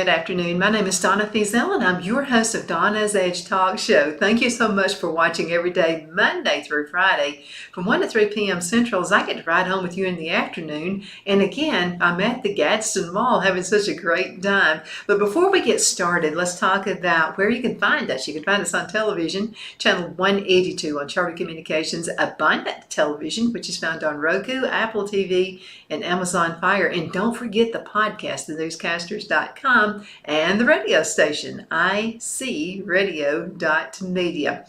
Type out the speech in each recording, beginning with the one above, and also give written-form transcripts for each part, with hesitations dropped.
Good afternoon. My name is Donna Fiesel, and I'm your host of Donna's Edge Talk Show. Thank you so much for watching every day, Monday through Friday, from 1 to 3 p.m. Central, as I get to ride home with you in the afternoon. And again, I'm at the Gadsden Mall having such a great time. But before we get started, let's talk about where you can find us. You can find us on television, channel 182 on Charter Communications, Abundant Television, which is found on Roku, Apple TV, and Amazon Fire. And don't forget the podcast, thenewscasters.com. And the radio station, icradio.media.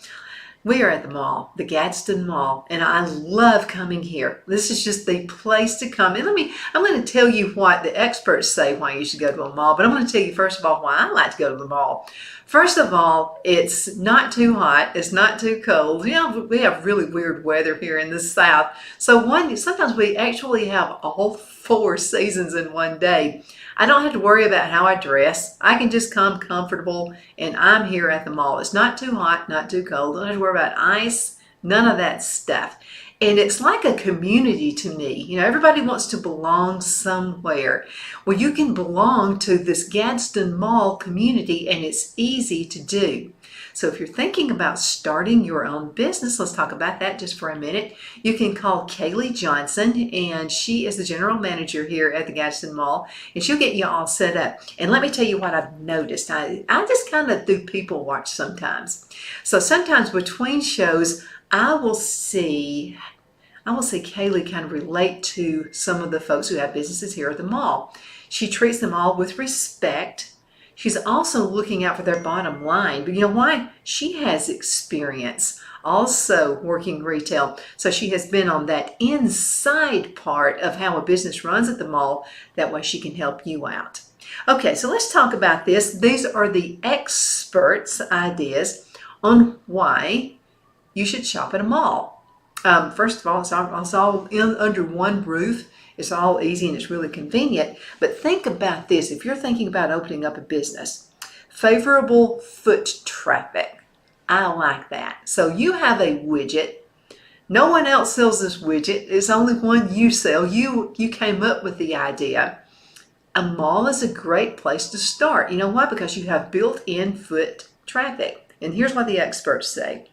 We are at the mall, the Gadsden Mall, and I love coming here. This is just the place to come. And I'm going to tell you what the experts say why you should go to a mall, but I'm going to tell you first of all why I like to go to the mall. First of all, it's not too hot, it's not too cold. You know, we have really weird weather here in the South. So sometimes we actually have all 4 seasons in one day. I don't have to worry about how I dress. I can just come comfortable, and I'm here at the mall. It's not too hot, not too cold. I don't have to worry about ice, none of that stuff. And it's like a community to me. You know, everybody wants to belong somewhere. Well, you can belong to this Gadsden Mall community, and it's easy to do. So if you're thinking about starting your own business, let's talk about that just for a minute. You can call Kaylee Johnson, and she is the general manager here at the Gadsden Mall, and she'll get you all set up. And let me tell you what I've noticed. I just kind of do people watch sometimes. So sometimes between shows, I will see Kaylee kind of relate to some of the folks who have businesses here at the mall. She treats them all with respect. She's also looking out for their bottom line. But you know why? She has experience also working retail. So she has been on that inside part of how a business runs at the mall. That way she can help you out. Okay, so let's talk about this. These are the experts' ideas on why you should shop at a mall. First of all, it's all under one roof. It's all easy and it's really convenient. But think about this. If you're thinking about opening up a business, favorable foot traffic. I like that. So you have a widget. No one else sells this widget. It's only one you sell. You came up with the idea. A mall is a great place to start. You know why? Because you have built-in foot traffic. And here's what the experts say.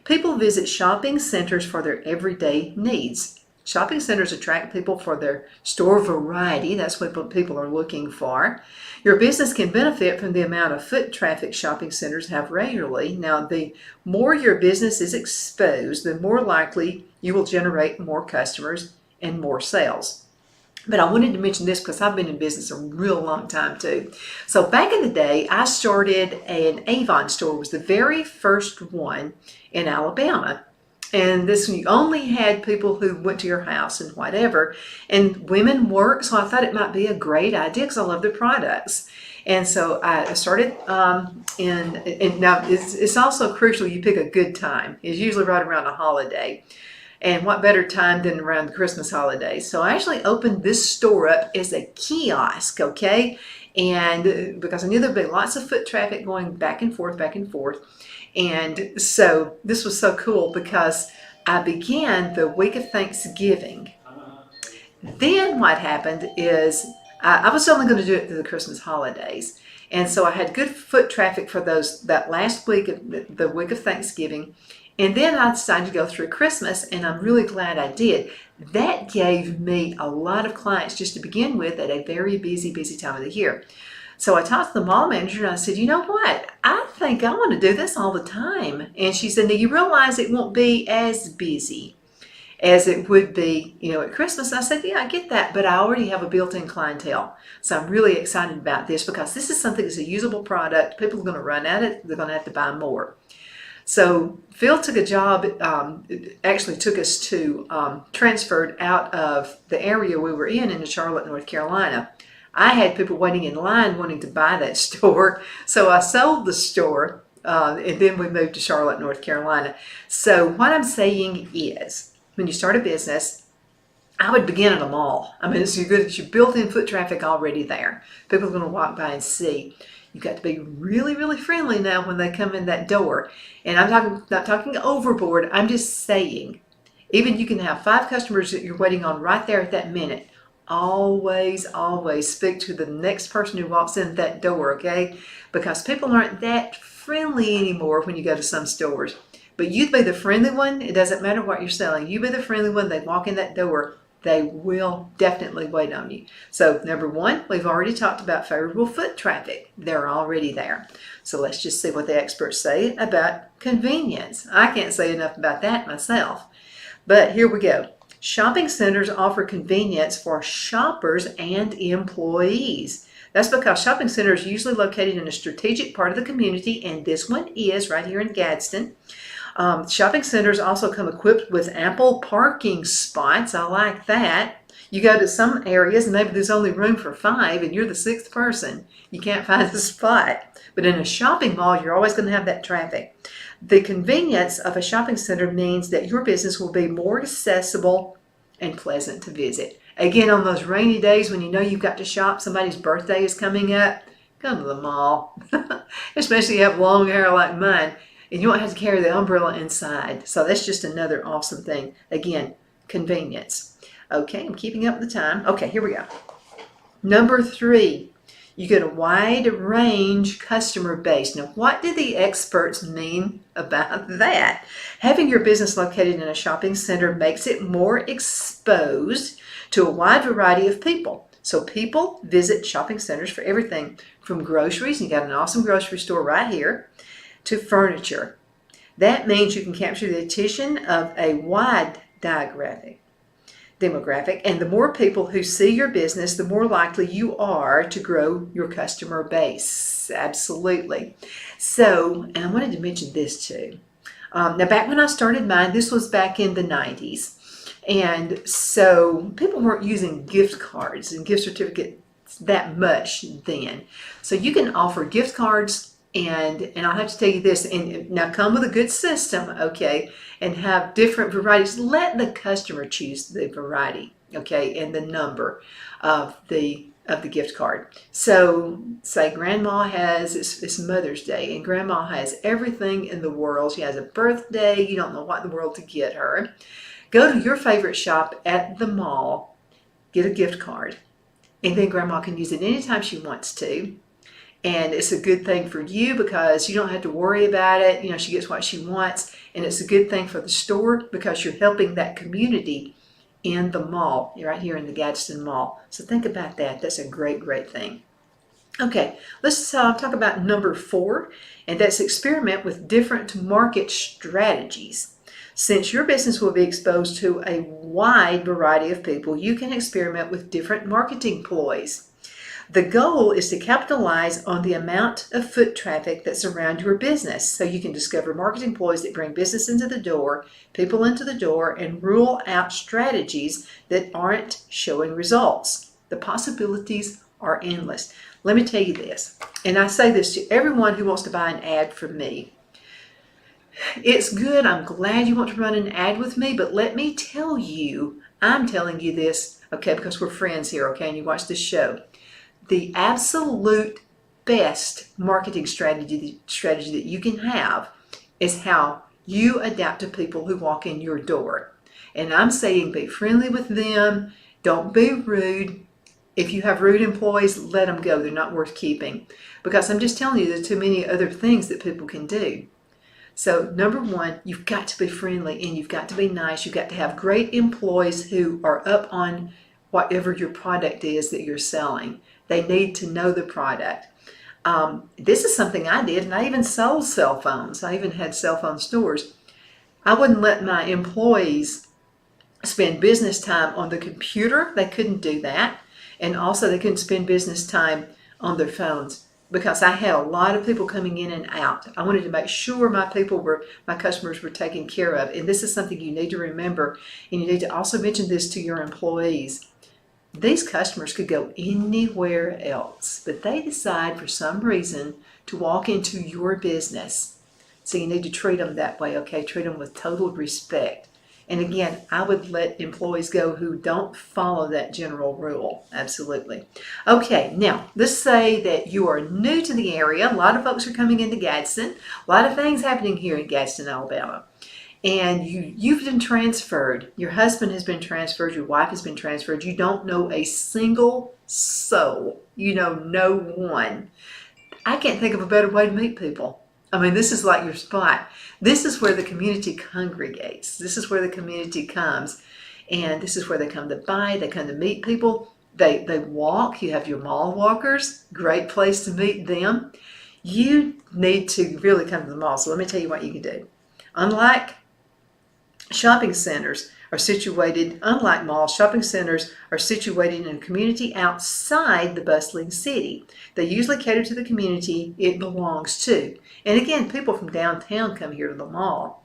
People visit shopping centers for their everyday needs. Shopping centers attract people for their store variety. That's what people are looking for. Your business can benefit from the amount of foot traffic shopping centers have regularly. Now, the more your business is exposed, the more likely you will generate more customers and more sales. But I wanted to mention this because I've been in business a real long time too. So back in the day, I started an Avon store. It was the very first one in Alabama. And this, you only had people who went to your house and whatever. And women work, so I thought it might be a great idea because I love the products. And so I started, and now it's also crucial you pick a good time. It's usually right around a holiday. And what better time than around the Christmas holidays? So I actually opened this store up as a kiosk, okay? And because I knew there'd be lots of foot traffic going back and forth, back and forth. And so this was so cool because I began the week of Thanksgiving. Then what happened is I was only going to do it through the Christmas holidays. And so I had good foot traffic for that last week, the week of Thanksgiving. And then I decided to go through Christmas, and I'm really glad I did. That gave me a lot of clients just to begin with at a very busy, busy time of the year. So I talked to the mall manager and I said, you know what? I think I want to do this all the time. And she said, now you realize it won't be as busy as it would be, you know, at Christmas. I said, yeah, I get that, but I already have a built-in clientele. So I'm really excited about this because this is something that's a usable product. People are going to run at it. They're going to have to buy more. So Phil took a job, actually took us to, transferred out of the area we were in Charlotte, North Carolina. I had people waiting in line wanting to buy that store. So I sold the store, and then we moved to Charlotte, North Carolina. So what I'm saying is, when you start a business, I would begin at a mall. I mean, it's good that you built in foot traffic already there. People are going to walk by and see. You've got to be really, really friendly now when they come in that door. And I'm not talking overboard. I'm just saying, even you can have 5 customers that you're waiting on right there at that minute. always speak to the next person who walks in that door, okay? Because people aren't that friendly anymore when you go to some stores. But you be the friendly one. It doesn't matter what you're selling. You be the friendly one. They walk in that door. They will definitely wait on you. So number one, we've already talked about favorable foot traffic. They're already there. So let's just see what the experts say about convenience. I can't say enough about that myself. But here we go. Shopping centers offer convenience for shoppers and employees. That's because shopping centers are usually located in a strategic part of the community, and this one is right here in Gadsden. Shopping centers also come equipped with ample parking spots. I like that. You go to some areas and maybe there's only room for 5 and you're the 6th person. You can't find a spot. But in a shopping mall, you're always going to have that traffic. The convenience of a shopping center means that your business will be more accessible and pleasant to visit. Again, on those rainy days when you know you've got to shop, somebody's birthday is coming up, come to the mall. Especially if you have long hair like mine. And you won't have to carry the umbrella inside. So that's just another awesome thing. Again, convenience. Okay, I'm keeping up with the time. Okay, here we go. Number 3, you get a wide range customer base. Now, what do the experts mean about that? Having your business located in a shopping center makes it more exposed to a wide variety of people. So people visit shopping centers for everything from groceries, you got an awesome grocery store right here, to furniture. That means you can capture the attention of a wide demographic. And the more people who see your business, the more likely you are to grow your customer base. Absolutely. So, and I wanted to mention this too. Now, back when I started mine, this was back in the 90s. And so people weren't using gift cards and gift certificates that much then. So you can offer gift cards. And I'll have to tell you this, and now come with a good system, okay, and have different varieties. Let the customer choose the variety, okay, and the number of the gift card. So say grandma has, it's Mother's Day, and grandma has everything in the world. She has a birthday. You don't know what in the world to get her. Go to your favorite shop at the mall, get a gift card, and then grandma can use it anytime she wants to. And it's a good thing for you because you don't have to worry about it. You know, she gets what she wants. And it's a good thing for the store because you're helping that community in the mall, right here in the Gadsden Mall. So think about that. That's a great thing. Okay, let's talk about number 4, and that's experiment with different market strategies. Since your business will be exposed to a wide variety of people, you can experiment with different marketing ploys. The goal is to capitalize on the amount of foot traffic that's around your business so you can discover marketing ploys that bring business into the door, people into the door, and rule out strategies that aren't showing results. The possibilities are endless. Let me tell you this, and I say this to everyone who wants to buy an ad from me. It's good. I'm glad you want to run an ad with me, but let me tell you, I'm telling you this, okay, because we're friends here, okay, and you watch this show. The absolute best marketing strategy that you can have is how you adapt to people who walk in your door. And I'm saying be friendly with them. Don't be rude. If you have rude employees, let them go. They're not worth keeping. Because I'm just telling you, there's too many other things that people can do. So number 1, you've got to be friendly and you've got to be nice. You've got to have great employees who are up on whatever your product is that you're selling. They need to know the product. This is something I did, and I even sold cell phones. I even had cell phone stores. I wouldn't let my employees spend business time on the computer. They couldn't do that. And also they couldn't spend business time on their phones because I had a lot of people coming in and out. I wanted to make sure my customers were taken care of. And this is something you need to remember. And you need to also mention this to your employees. These customers could go anywhere else, but they decide for some reason to walk into your business. So you need to treat them that way, okay? Treat them with total respect. And again, I would let employees go who don't follow that general rule. Absolutely. Okay, now let's say that you are new to the area. A lot of folks are coming into Gadsden. A lot of things happening here in Gadsden, Alabama. and you've been transferred. Your husband has been transferred. Your wife has been transferred. You don't know a single soul. You know no one. I can't think of a better way to meet people. I mean, this is like your spot. This is where the community congregates. This is where the community comes. And this is where they come to buy. They come to meet people. They walk. You have your mall walkers. Great place to meet them. You need to really come to the mall. So let me tell you what you can do. Unlike shopping centers are situated, unlike malls, shopping centers are situated in a community outside the bustling city. They usually cater to the community it belongs to. And again, people from downtown come here to the mall.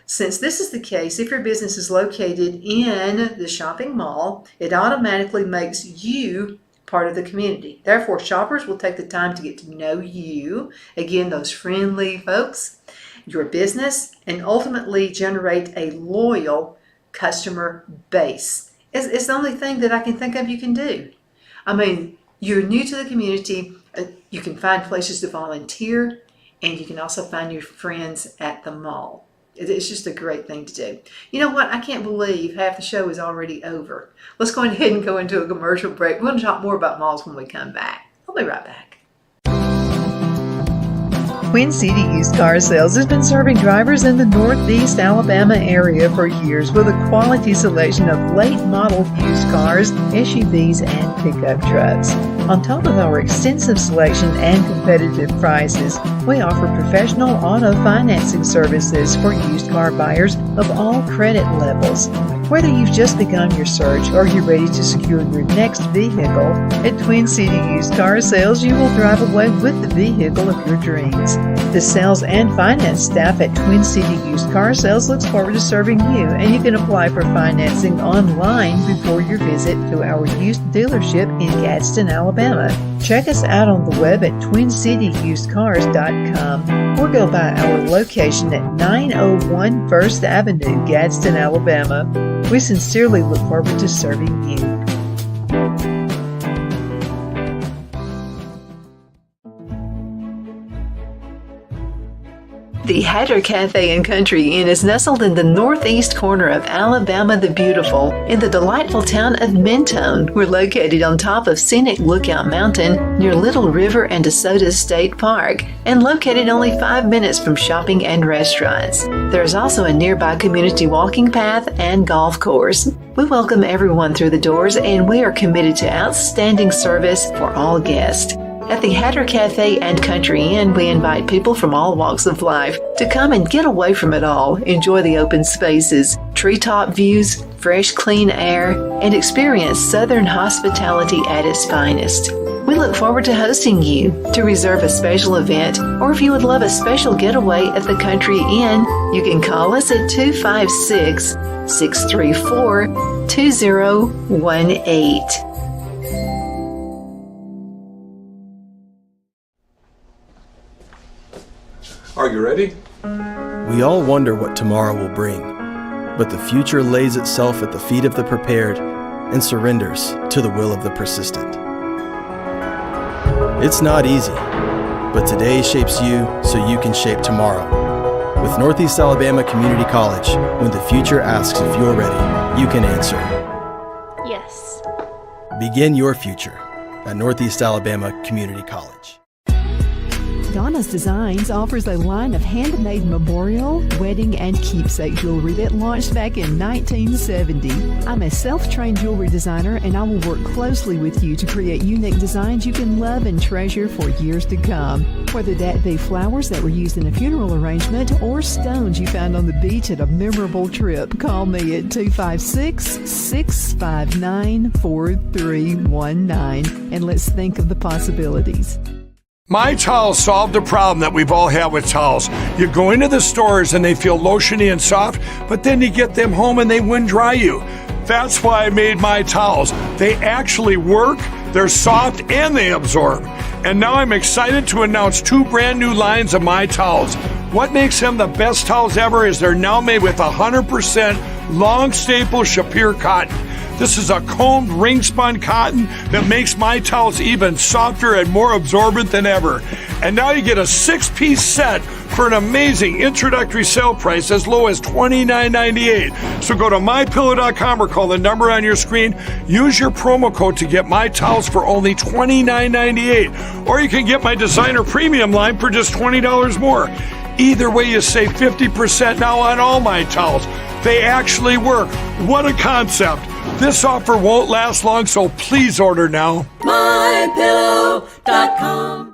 Since this is the case, if your business is located in the shopping mall, it automatically makes you part of the community. Therefore, shoppers will take the time to get to know you, again, those friendly folks, your business, and ultimately generate a loyal customer base. It's the only thing that I can think of you can do. I mean, you're new to the community. You can find places to volunteer, and you can also find your friends at the mall. It's just a great thing to do. You know what? I can't believe half the show is already over. Let's go ahead and go into a commercial break. We're going to talk more about malls when we come back. I'll be right back. Twin City Used Car Sales has been serving drivers in the Northeast Alabama area for years with a quality selection of late model used cars, SUVs, and pickup trucks. On top of our extensive selection and competitive prices, we offer professional auto financing services for used car buyers of all credit levels. Whether you've just begun your search or you're ready to secure your next vehicle, at Twin City Used Car Sales, you will drive away with the vehicle of your dreams. The sales and finance staff at Twin City Used Car Sales looks forward to serving you, and you can apply for financing online before your visit to our used dealership in Gadsden, Alabama. Check us out on the web at twincityusedcars.com or go by our location at 901 First Avenue, Gadsden, Alabama. We sincerely look forward to serving you. The Hatter Cafe and Country Inn is nestled in the northeast corner of Alabama the Beautiful in the delightful town of Mentone. We're located on top of scenic Lookout Mountain near Little River and DeSoto State Park and located only 5 minutes from shopping and restaurants. There is also a nearby community walking path and golf course. We welcome everyone through the doors, and we are committed to outstanding service for all guests. At the Hatter Cafe and Country Inn, we invite people from all walks of life to come and get away from it all, enjoy the open spaces, treetop views, fresh, clean air, and experience Southern hospitality at its finest. We look forward to hosting you. To reserve a special event, or if you would love a special getaway at the Country Inn, you can call us at 256-634-2018. Are you ready? We all wonder what tomorrow will bring, but the future lays itself at the feet of the prepared and surrenders to the will of the persistent. It's not easy, but today shapes you so you can shape tomorrow. With Northeast Alabama Community College, when the future asks if you're ready, you can answer yes. Begin your future at Northeast Alabama Community College. Donna's Designs offers a line of handmade memorial, wedding, and keepsake jewelry that launched back in 1970. I'm a self-trained jewelry designer, and I will work closely with you to create unique designs you can love and treasure for years to come. Whether that be flowers that were used in a funeral arrangement or stones you found on the beach at a memorable trip, call me at 256-659-4319, and let's think of the possibilities. My Towels solved the problem that we've all had with towels. You go into the stores and they feel lotiony and soft, but then you get them home and they wind dry you. That's why I made My Towels. They actually work, they're soft, and they absorb. And now I'm excited to announce 2 brand new lines of My Towels. What makes them the best towels ever is they're now made with 100% long staple Shapir cotton. This is a combed ring spun cotton that makes My Towels even softer and more absorbent than ever. And now you get a 6-piece set for an amazing introductory sale price as low as $29.98. So go to mypillow.com or call the number on your screen. Use your promo code to get my towels for only $29.98. Or you can get my designer premium line for just $20 more. Either way, you save 50% now on all my towels. They actually work. What a concept. This offer won't last long, so please order now. mypillow.com.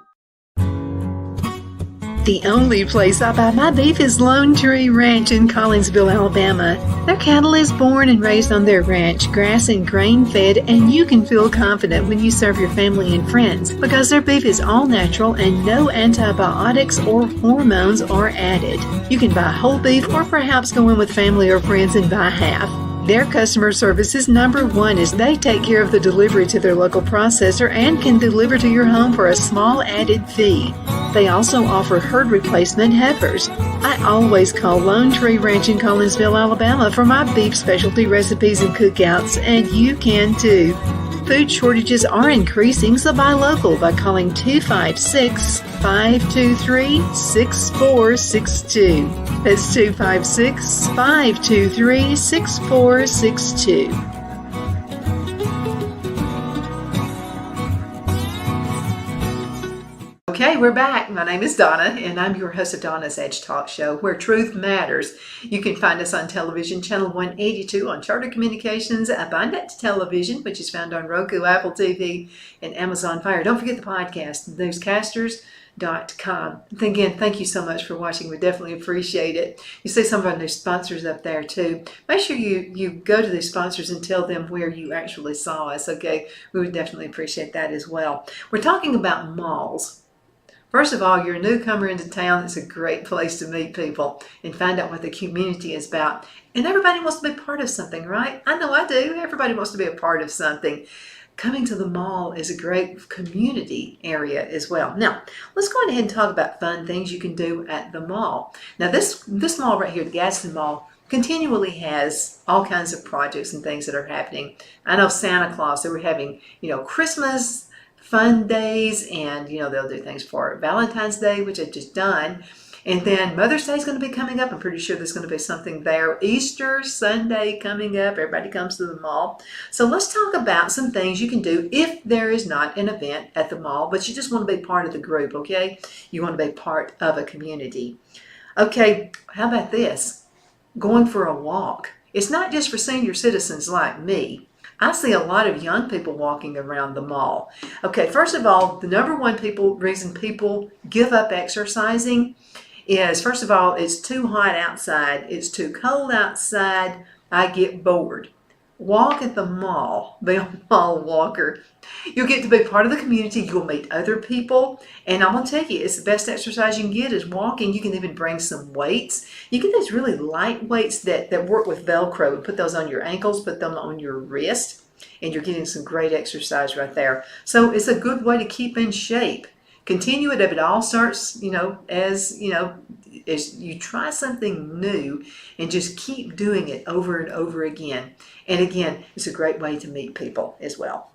The only place I buy my beef is Lone Tree Ranch in Collinsville, Alabama. Their cattle is born and raised on their ranch, grass and grain fed, and you can feel confident when you serve your family and friends because their beef is all natural and no antibiotics or hormones are added. You can buy whole beef or perhaps go in with family or friends and buy half. Their customer service is number one as they take care of the delivery to their local processor and can deliver to your home for a small added fee. They also offer herd replacement heifers. I always call Lone Tree Ranch in Collinsville, Alabama for my beef specialty recipes and cookouts, and you can too. Food shortages are increasing, so buy local by calling 256-523-6462. That's 256-523-6462. Okay, we're back. My name is Donna, and I'm your host of Donna's Edge Talk Show, where truth matters. You can find us on television, channel 182 on Charter Communications, Abundant Television, which is found on Roku, Apple TV, and Amazon Fire. Don't forget the podcast, newscasters.com. Again, thank you so much for watching. We definitely appreciate it. You see some of our new sponsors up there, too. Make sure you go to these sponsors and tell them where you actually saw us, okay? We would definitely appreciate that as well. We're talking about malls. First of all, you're a newcomer into town. It's a great place to meet people and find out what the community is about. And everybody wants to be part of something, right? I know I do. Everybody wants to be a part of something. Coming to the mall is a great community area as well. Now, let's go ahead and talk about fun things you can do at the mall. Now, this mall right here, the Gadsden Mall, continually has all kinds of projects and things that are happening. I know Santa Claus, they were having, Christmas fun days, and they'll do things for Valentine's Day, which they've just done, and then Mother's Day is going to be coming up. I'm pretty sure there's going to be something there. Easter Sunday coming up. Everybody comes to the mall. So let's talk about some things you can do if there is not an event at the mall, but you just want to be part of the group, okay? You want to be part of a community. Okay, how about this? Going for a walk. It's not just for senior citizens like me. I see a lot of young people walking around the mall. Okay, first of all, the number one reason people give up exercising is, first of all, it's too hot outside. It's too cold outside. I get bored. Walk at the mall. Be a mall walker. You'll get to be part of the community. You'll meet other people. And I'm going to tell you, it's the best exercise you can get is walking. You can even bring some weights. You get those really light weights that work with Velcro. And put those on your ankles, put them on your wrist, and you're getting some great exercise right there. So it's a good way to keep in shape. Continue it if it all starts, as you try something new and just keep doing it over and over again. And again, it's a great way to meet people as well.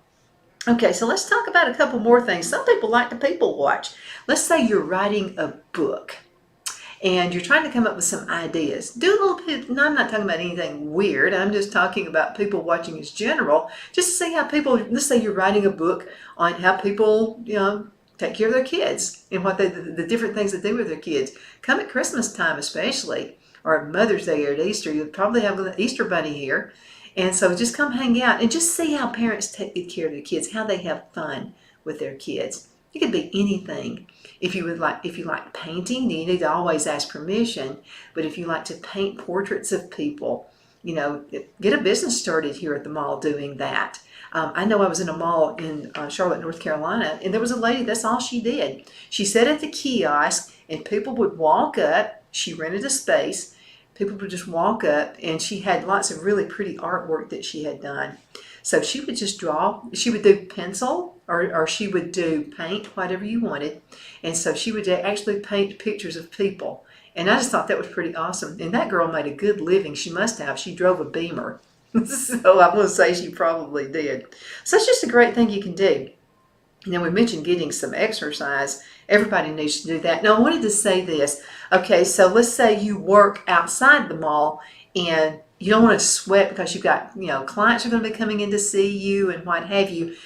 Okay, so let's talk about a couple more things. Some people like to people watch. Let's say you're writing a book and you're trying to come up with some ideas. Do a little bit, no, I'm not talking about anything weird. I'm just talking about people watching as general. Just to see how people, let's say you're writing a book on how people, take care of their kids and what the different things they do with their kids. Come at Christmas time especially, or at Mother's Day or at Easter, you'll probably have an Easter bunny here. And so just come hang out and just see how parents take good care of their kids, how they have fun with their kids. It could be anything. If you like painting, you need to always ask permission. But if you like to paint portraits of people, get a business started here at the mall doing that. I know I was in a mall in Charlotte, North Carolina, and there was a lady, that's all she did. She sat at the kiosk, and people would walk up. She rented a space. People would just walk up, and she had lots of really pretty artwork that she had done. So she would just draw. She would do pencil, or she would do paint, whatever you wanted. And so she would actually paint pictures of people. And I just thought that was pretty awesome. And that girl made a good living. She must have. She drove a Beamer. So I'm going to say she probably did. So it's just a great thing you can do. Now, we mentioned getting some exercise. Everybody needs to do that. Now, I wanted to say this. Okay, so let's say you work outside the mall and you don't want to sweat because you've got, clients are going to be coming in to see you and what have you.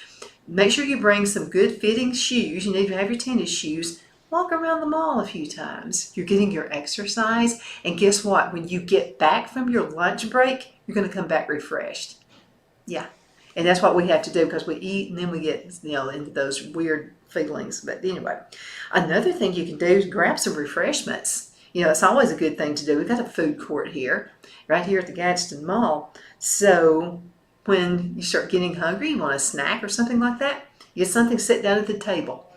Make sure you bring some good fitting shoes. You need to have your tennis shoes. Walk around the mall a few times. You're getting your exercise. And guess what? When you get back from your lunch break, you're going to come back refreshed. Yeah. And that's what we have to do because we eat and then we get, into those weird feelings. But anyway, another thing you can do is grab some refreshments. It's always a good thing to do. We've got a food court here, right here at the Gadsden Mall. So when you start getting hungry, you want a snack or something like that, you get something set down at the table.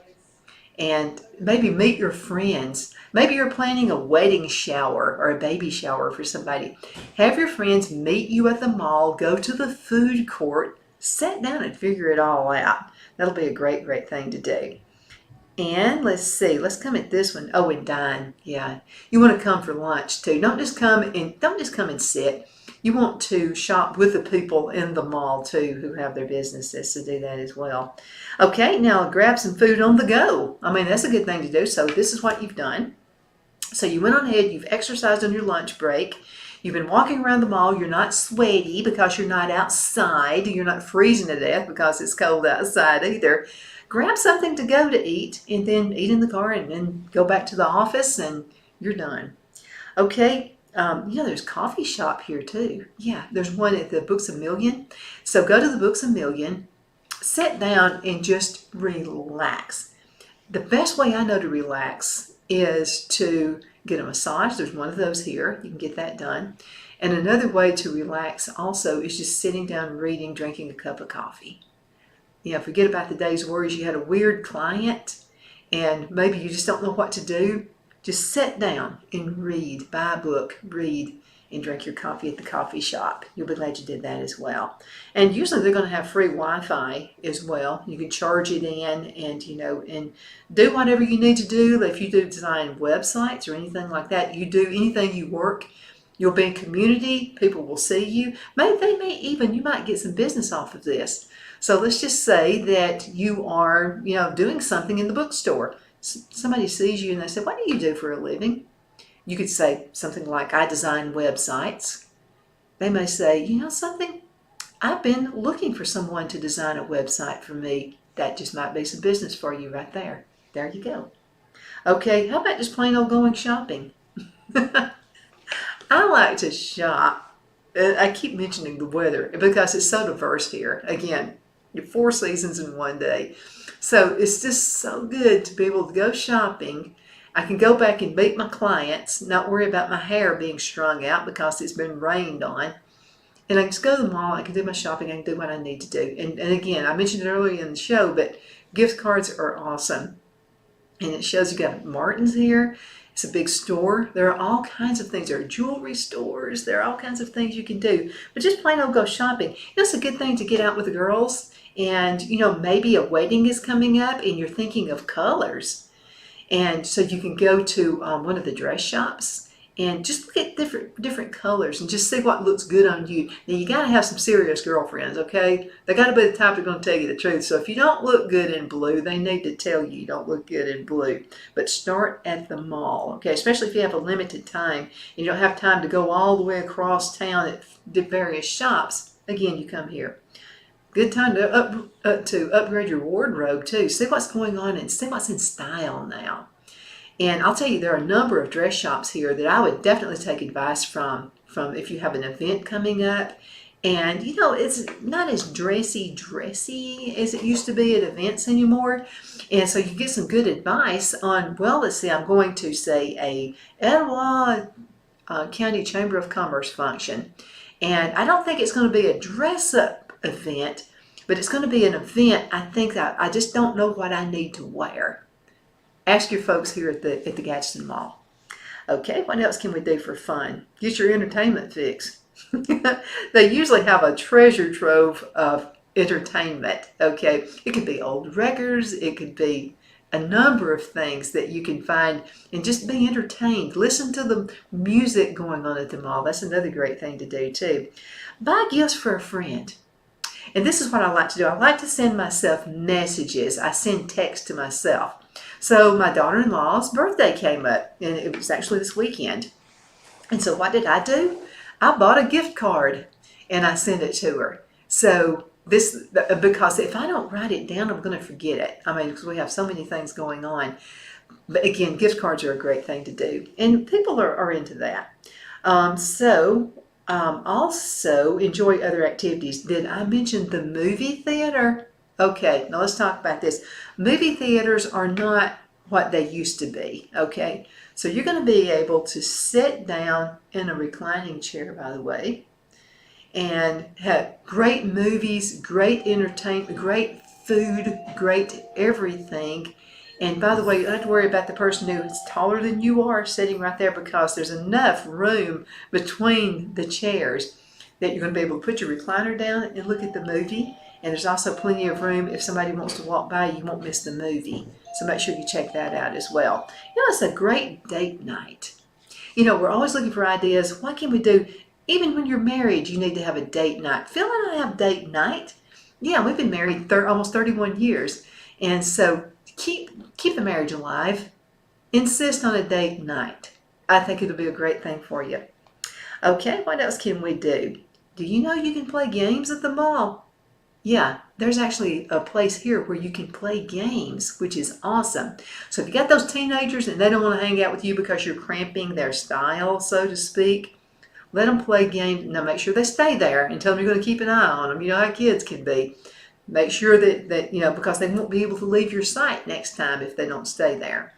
And maybe meet your friends. Maybe you're planning a wedding shower or a baby shower for somebody. Have your friends meet you at the mall, go to the food court, sit down and figure it all out. That'll be a great, great thing to do. And let's see, let's come at this one. Oh, and dine. Yeah. You want to come for lunch too. Don't just come and sit. You want to shop with the people in the mall too who have their businesses, to do that as well. Okay, now grab some food on the go. I mean, that's a good thing to do. So this is what you've done. So you went on ahead, you've exercised on your lunch break. You've been walking around the mall. You're not sweaty because you're not outside. You're not freezing to death because it's cold outside either. Grab something to go to eat and then eat in the car and then go back to the office and you're done. Okay. There's a coffee shop here too. Yeah, there's one at the Books A Million. So go to the Books A Million, sit down and just relax. The best way I know to relax is to get a massage. There's one of those here. You can get that done. And another way to relax also is just sitting down, reading, drinking a cup of coffee. Forget about the day's worries. You had a weird client and maybe you just don't know what to do. Just sit down and read, buy a book, read, and drink your coffee at the coffee shop. You'll be glad you did that as well. And usually they're going to have free Wi-Fi as well. You can charge it in and, and do whatever you need to do. If you do design websites or anything like that, you do anything you work, you'll be in community, people will see you. You might get some business off of this. So let's just say that you are, doing something in the bookstore. Somebody sees you and they say, what do you do for a living? You could say something like, I design websites. They may say, something, I've been looking for someone to design a website for me. That just might be some business for you right there. There you go. Okay, how about just plain old going shopping? I like to shop. I keep mentioning the weather because it's so diverse here. Again, 4 seasons in one day. So it's just so good to be able to go shopping. I can go back and meet my clients, not worry about my hair being strung out because it's been rained on. And I can just go to the mall, I can do my shopping, I can do what I need to do. And again, I mentioned it earlier in the show, but gift cards are awesome. And it shows you got Martin's here. It's a big store. There are all kinds of things. There are jewelry stores. There are all kinds of things you can do. But just plain old go shopping. It's a good thing to get out with the girls. And, maybe a wedding is coming up and you're thinking of colors. And so you can go to one of the dress shops and just look at different colors and just see what looks good on you. Now, you got to have some serious girlfriends, okay? They got to be the type that are going to tell you the truth. So if you don't look good in blue, they need to tell you don't look good in blue. But start at the mall, okay? Especially if you have a limited time and you don't have time to go all the way across town at the various shops. Again, you come here. Good time to upgrade your wardrobe too. See what's going on and see what's in style now. And I'll tell you, there are a number of dress shops here that I would definitely take advice from if you have an event coming up. And it's not as dressy as it used to be at events anymore. And so you get some good advice on, well, let's see, I'm going to say a Etowah County Chamber of Commerce function. And I don't think it's going to be a dress-up event, but it's going to be an event. I think that I just don't know what I need to wear. Ask your folks here at the Gadsden Mall. Okay, what else can we do for fun? Get your entertainment fix. They usually have a treasure trove of entertainment. Okay, it could be old records, it could be a number of things that you can find and just be entertained. Listen to the music going on at the mall. That's another great thing to do too. Buy gifts for a friend. And this is what I like to do. I like to send myself messages. I send text to myself. So my daughter-in-law's birthday came up, and it was actually this weekend. And so what did I do? I bought a gift card, and I sent it to her. So this, because if I don't write it down, I'm going to forget it. I mean, because we have so many things going on. But again, gift cards are a great thing to do, and people are into that. Also enjoy other activities. Did I mention the movie theater? Okay, now let's talk about this. Movie theaters are not what they used to be, okay? So you're going to be able to sit down in a reclining chair, by the way, and have great movies, great entertainment, great food, great everything. And by the way, you don't have to worry about the person who is taller than you are sitting right there, because there's enough room between the chairs that you're going to be able to put your recliner down and look at the movie. And there's also plenty of room if somebody wants to walk by, you won't miss the movie. So make sure you check that out as well. You know, it's a great date night. You know, we're always looking for ideas. What can we do? Even when you're married, you need to have a date night. Phil and I have date night. Yeah, we've been married almost 31 years. And so keep the marriage alive. Insist on a date night. I think it'll be a great thing for you. Okay, what else can we do? Do you know you can play games at the mall? Yeah, there's actually a place here where you can play games, which is awesome. So if you got those teenagers and they don't want to hang out with you because you're cramping their style, so to speak, let them play games. Now make sure they stay there and tell them you're going to keep an eye on them. You know how kids can be. Make sure that you know, because they won't be able to leave your sight next time if they don't stay there.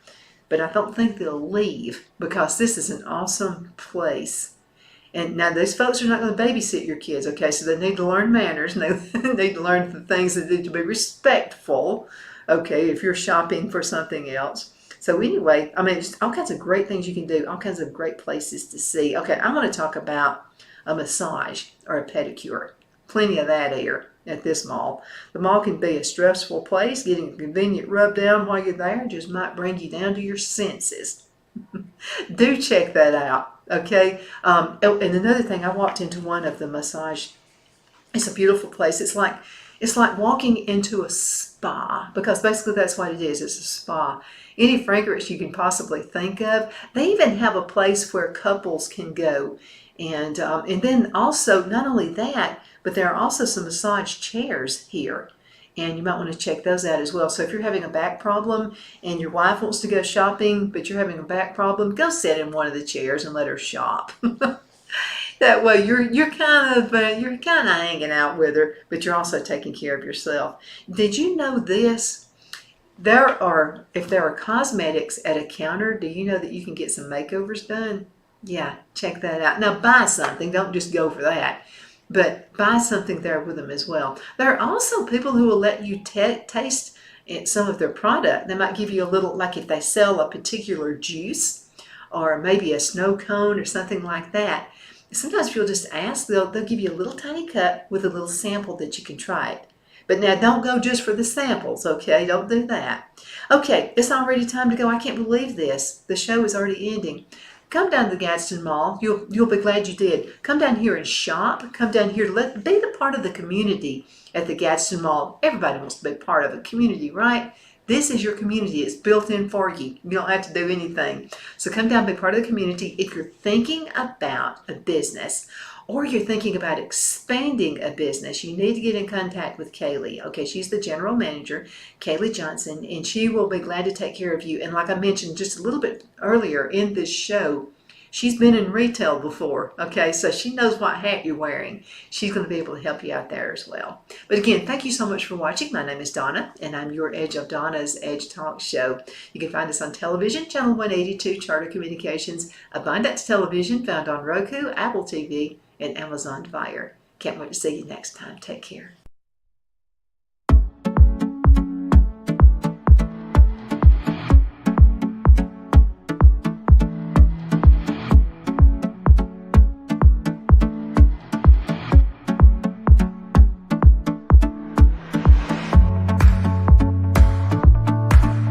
But I don't think they'll leave, because this is an awesome place. And now these folks are not going to babysit your kids, okay? So they need to learn manners, and they need to learn the things that need to be respectful, okay, if you're shopping for something else. So anyway, I mean, just all kinds of great things you can do, all kinds of great places to see. Okay, I want to talk about a massage or a pedicure. Plenty of that here at this mall. The mall can be a stressful place. Getting a convenient rub down while you're there just might bring you down to your senses. Do check that out. Okay. And another thing, I walked into one of the massage. It's a beautiful place. It's like walking into a spa, because basically that's what it is. It's a spa. Any fragrance you can possibly think of. They even have a place where couples can go, and then also not only that, but there are also some massage chairs here. And you might want to check those out as well. So if you're having a back problem and your wife wants to go shopping, but you're having a back problem, go sit in one of the chairs and let her shop. That way you're kind of hanging out with her, but you're also taking care of yourself. Did you know this? If there are cosmetics at a counter, do you know that you can get some makeovers done? Yeah, check that out. Now buy something. Don't just go for that. But buy something there with them as well. There are also people who will let you taste some of their product. They might give you a little, like if they sell a particular juice or maybe a snow cone or something like that. Sometimes if you'll just ask, they'll give you a little tiny cup with a little sample that you can try it. But now don't go just for the samples, okay? Don't do that. Okay, it's already time to go. I can't believe this. The show is already ending. Come down to the Gadsden Mall. You'll be glad you did. Come down here and shop. Come down here to be the part of the community at the Gadsden Mall. Everybody wants to be part of a community, right? This is your community. It's built in for you. You don't have to do anything. So come down and be part of the community. If you're thinking about a business or you're thinking about expanding a business, you need to get in contact with Kaylee. Okay, she's the general manager, Kaylee Johnson, and she will be glad to take care of you. And like I mentioned just a little bit earlier in this show, she's been in retail before, okay? So she knows what hat you're wearing. She's going to be able to help you out there as well. But again, thank you so much for watching. My name is Donna, and I'm your Edge of Donna's Edge Talk Show. You can find us on television, Channel 182, Charter Communications, Abundance Television, found on Roku, Apple TV, and Amazon Fire. Can't wait to see you next time. Take care.